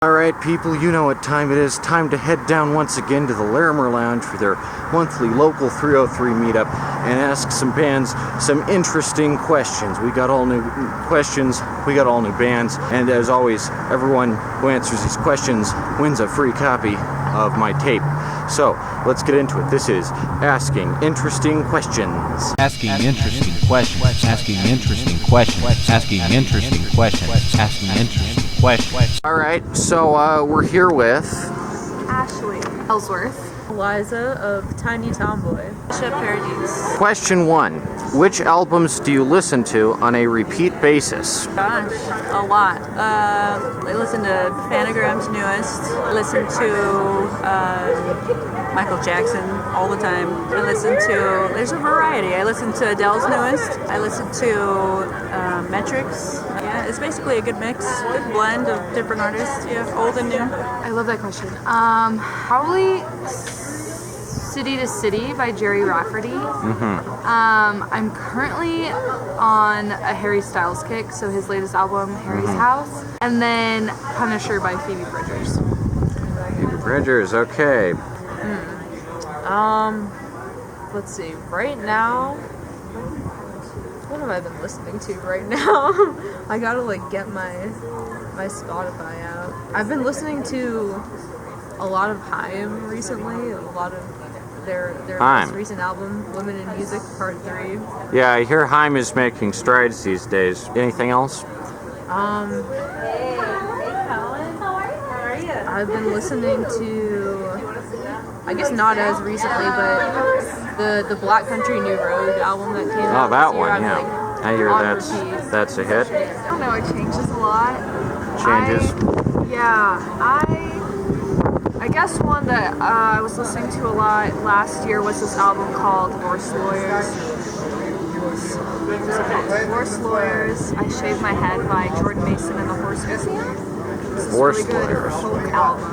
Alright people, you know what time it is. Time to head down once again to the Larimer Lounge for their monthly Local 303 meetup and ask some bands some interesting questions. We got all new questions, we got all new bands, and as always, everyone who answers these questions wins a free copy of my tape. So, let's get into it. This is Asking Interesting Questions. Asking interesting questions. Asking interesting questions. Asking interesting questions. Asking interesting questions. Alright, so we're here with Ashley, Ellsworth, Eliza of Tiny Tomboy, Tisha, Paradis. Question 1. Which albums do you listen to on a repeat basis? Gosh, a lot. I listen to Fanagram's newest. I listen to Michael Jackson all the time. I listen to, there's a variety. I listen to Adele's newest. I listen to Metrics. Yeah, it's basically a good mix, good blend of different artists. Yeah, old and new. I love that question. Probably City to City by Jerry Rafferty. I'm currently on a Harry Styles kick, so his latest album, Harry's House, and then Punisher by Phoebe Bridgers. Phoebe Bridgers, okay. Let's see. Right now, what have I been listening to right now? I gotta get my Spotify out. I've been listening to a lot of Haim recently, a lot of their most recent album, Women in Music Part 3. Yeah, I hear Haim is making strides these days. Anything else? I've been listening to, I guess not as recently, but the Black Country New Road album that came out. Oh, that this year, one, yeah. I hear that's a hit. I don't know, it changes a lot. Changes? I guess one that I was listening to a lot last year was this album called Divorce Lawyers. Divorce Lawyers, I Shaved My Head by Jordan Mason and the Horse Museum. This is Divorce really good Lawyers. folk album.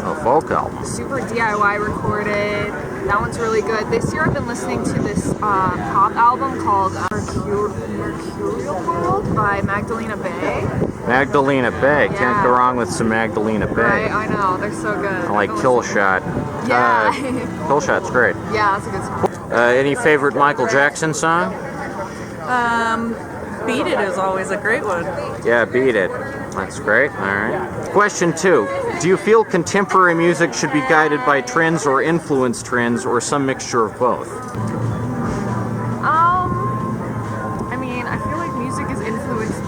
A folk album. Super DIY recorded. That one's really good. This year I've been listening to this pop album called Mercurial World by Magdalena Bay. Magdalena Bay. Can't go wrong with some Magdalena Bay. Right, I know. They're so good. I like Kill Shot. Yeah. Kill Shot's great. Yeah, that's a good song. Any favorite Michael Jackson song? Beat It is always a great one. Yeah, Beat It. That's great. All right. Question 2. Do you feel contemporary music should be guided by trends or influence trends or some mixture of both? I mean, I feel like music is influenced,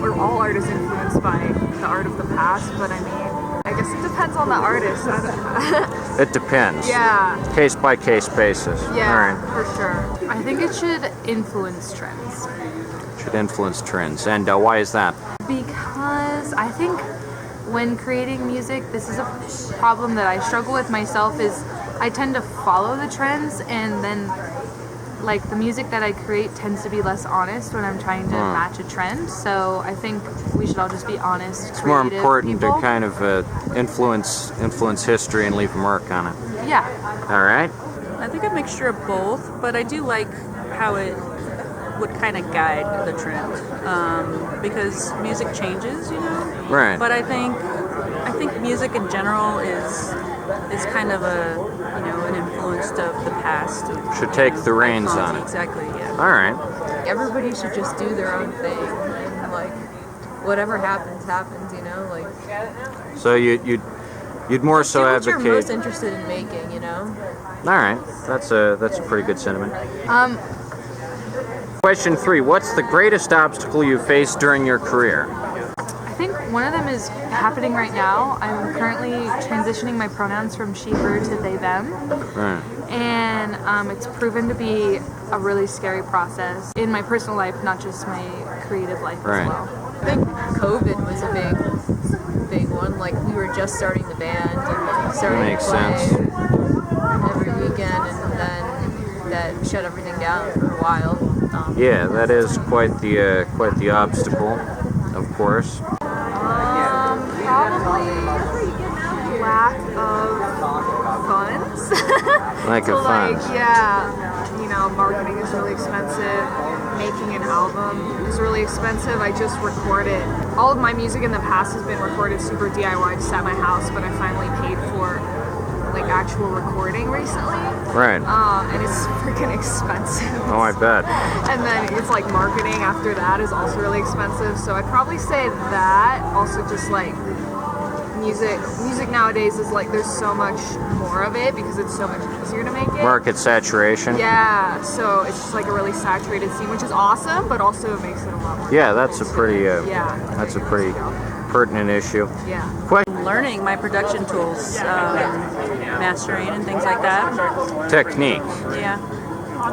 or all art is influenced by the art of the past, but I mean, I guess it depends on the artist. It depends. Yeah. Case by case basis. Yeah, All right. for sure. I think it should influence trends. Should influence trends. And why is that? Because I think when creating music, this is a problem that I struggle with myself, is I tend to follow the trends, and then the music that I create tends to be less honest when I'm trying to match a trend. So I think we should all just be honest. It's more important to kind of influence history and leave a mark on it. Yeah. All right. I think a mixture of both, but I do like how it would kind of guide the trend, because music changes, Right. But I think music in general is kind of an influence of the past. Should take the reins on it. Exactly. Yeah. All right. Everybody should just do their own thing, and whatever happens. So you'd more so do what advocate. you're most interested in making, All right. That's a pretty good sentiment. Question 3. What's the greatest obstacle you faced during your career? I think one of them is happening right now. I'm currently transitioning my pronouns from she, her to they, them. Right. And it's proven to be a really scary process in my personal life, not just my creative life as well. I think COVID was a big one. We were just starting the band and starting Makes to play sense. every weekend, and then that shut everything down for a while. Yeah, that is quite the obstacle, of course. Probably lack of funds. Lack of funds. Marketing is really expensive. making an album is really expensive. I just recorded. All of my music in the past has been recorded super DIY just at my house, but I finally paid for like actual recording recently. Right. And it's freaking expensive. Oh, I bet. And then it's like marketing after that is also really expensive. So I'd probably say that. Also just like music nowadays is like there's so much more of it because it's so much easier to make it. Market saturation. Yeah, so it's just like a really saturated scene, which is awesome, but also it makes it a lot more. Yeah, that's a pretty. That's a pretty pertinent issue. Yeah. Learning my production tools, mastering and things like that. Technique Yeah.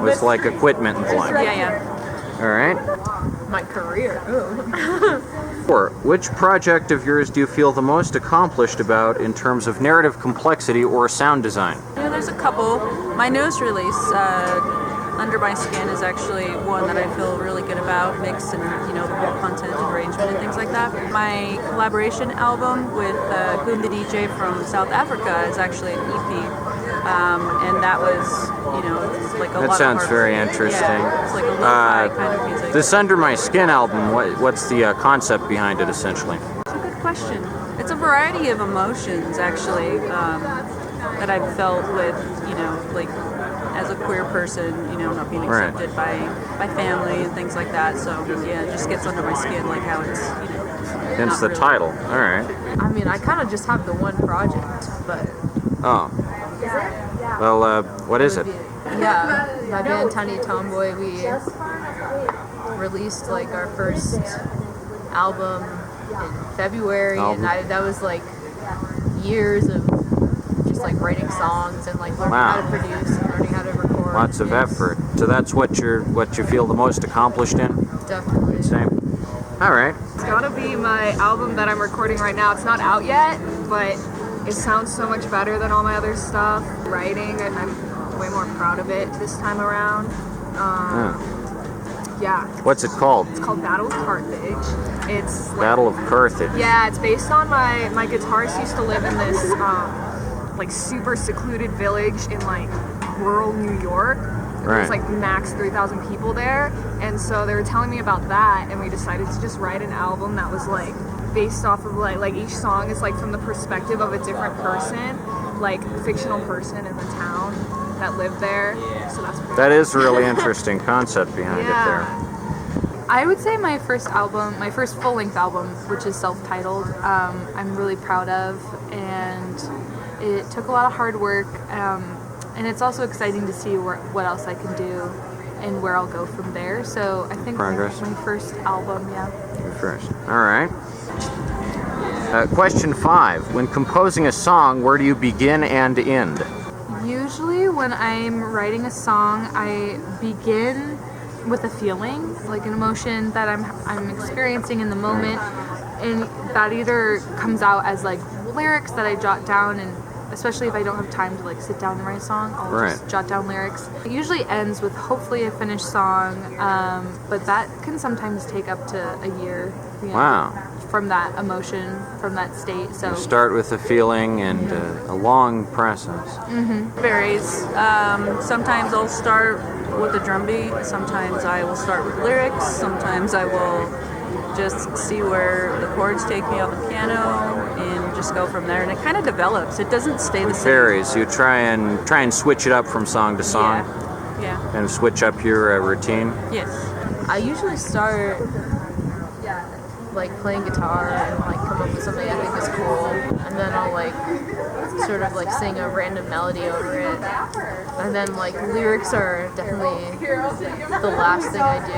with like equipment and blank. Yeah. All right. My career. Ooh. Which project of yours do you feel the most accomplished about in terms of narrative complexity or sound design? There's a couple. My newest release, Under My Skin, is actually one that I feel really good about, mix and the whole content and arrangement and things like that. My collaboration album with Boom the DJ from South Africa is actually an EP. And that was, it's like a lot That sounds of very interesting. Yeah, it's like a lo-fi kind of music. This Under My Skin album, what's the concept behind it essentially? It's a good question. It's a variety of emotions, actually, that I've felt with, like as a queer person, not being accepted by family and things like that. So yeah, it just gets under my skin, like how it's, Hence the really. title. All right. I mean, I kind of just have the one project, but Oh. Well, what is it? yeah, my band Tiny Tomboy, we released like our first album in February, and that was like years of just like writing songs and like learning how to produce and learning how to record. Lots of effort. So that's what you feel the most accomplished in? Definitely. Same. All right. It's gotta be my album that I'm recording right now. It's not out yet, but it sounds so much better than all my other stuff. Writing, I'm way more proud of it this time around. Yeah. What's it called? It's called Battle of Carthage. It's like, Battle of Carthage. yeah, it's based on my guitarist used to live in this like super secluded village in like rural New York. There's like max 3,000 people there, and so they were telling me about that, and we decided to just write an album that was like based off of like each song is like from the perspective of a different person, like a fictional person in the town that lived there. So that is a really interesting concept behind it there. I would say my first full-length album, which is self-titled, I'm really proud of, and it took a lot of hard work, and it's also exciting to see what else I can do and where I'll go from there. So I think my first album, Your first. All right. Question 5. When composing a song, where do you begin and end? Usually when I'm writing a song, I begin with a feeling, like an emotion that I'm experiencing in the moment, and that either comes out as like lyrics that I jot down, and especially if I don't have time to like sit down and write a song, I'll just jot down lyrics. It usually ends with hopefully a finished song, but that can sometimes take up to a year. Wow. From that emotion, from that state. So you start with a feeling and a long process. Varies. Sometimes I'll start with a drum beat. Sometimes I will start with lyrics. Sometimes I will just see where the chords take me on the piano and just go from there. And it kind of develops. It doesn't stay the same. Varies. You try and switch it up from song to song. Yeah. And switch up your routine. Yes. I usually start like playing guitar and like come up with something I think is cool, and then I'll like sort of like sing a random melody over it, and then like lyrics are definitely the last thing I do.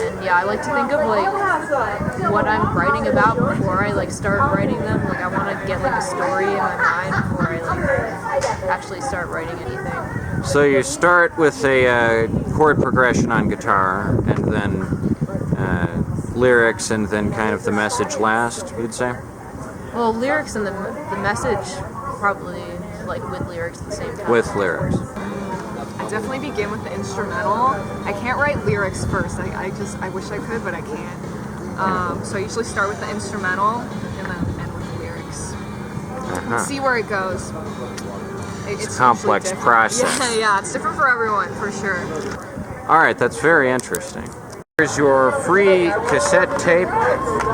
And yeah, I like to think of like what I'm writing about before I like start writing them. Like I want to get like a story in my mind before I like actually start writing anything. So you start with a chord progression on guitar, and then lyrics, and then kind of the message last, you'd say? Well, lyrics and the message probably like with lyrics at the same time. With lyrics. I definitely begin with the instrumental. I can't write lyrics first. I wish I could, but I can't. So I usually start with the instrumental and then end with the lyrics. See where it goes. It's a complex process. Yeah, it's different for everyone, for sure. All right, that's very interesting. Here's your free cassette tape.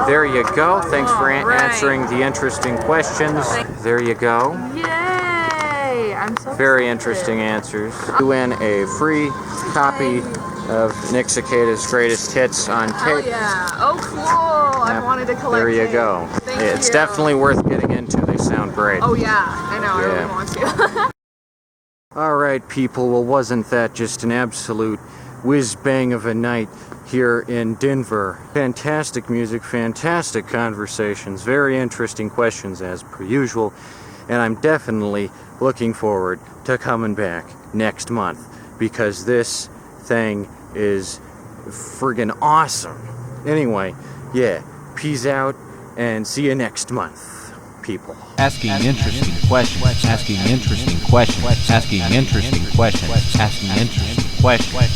There you go. Thanks for answering the interesting questions. There you go. Yay! I'm so Very excited. interesting answers. You win a free copy of Nick Cicada's Greatest Hits on Oh tape. yeah. Oh cool. I Yep. wanted to collect There you tape. go. Thank It's you. definitely worth getting into. They sound great. Oh yeah. I know. I Yeah. really want to. All right, people. Well, wasn't that just an absolute whiz-bang of a night here in Denver? Fantastic music, fantastic conversations, very interesting questions as per usual, and I'm definitely looking forward to coming back next month because this thing is friggin' awesome. Anyway, yeah, peace out and see you next month, people. Asking interesting questions. Asking interesting questions. Asking interesting questions. Asking interesting questions.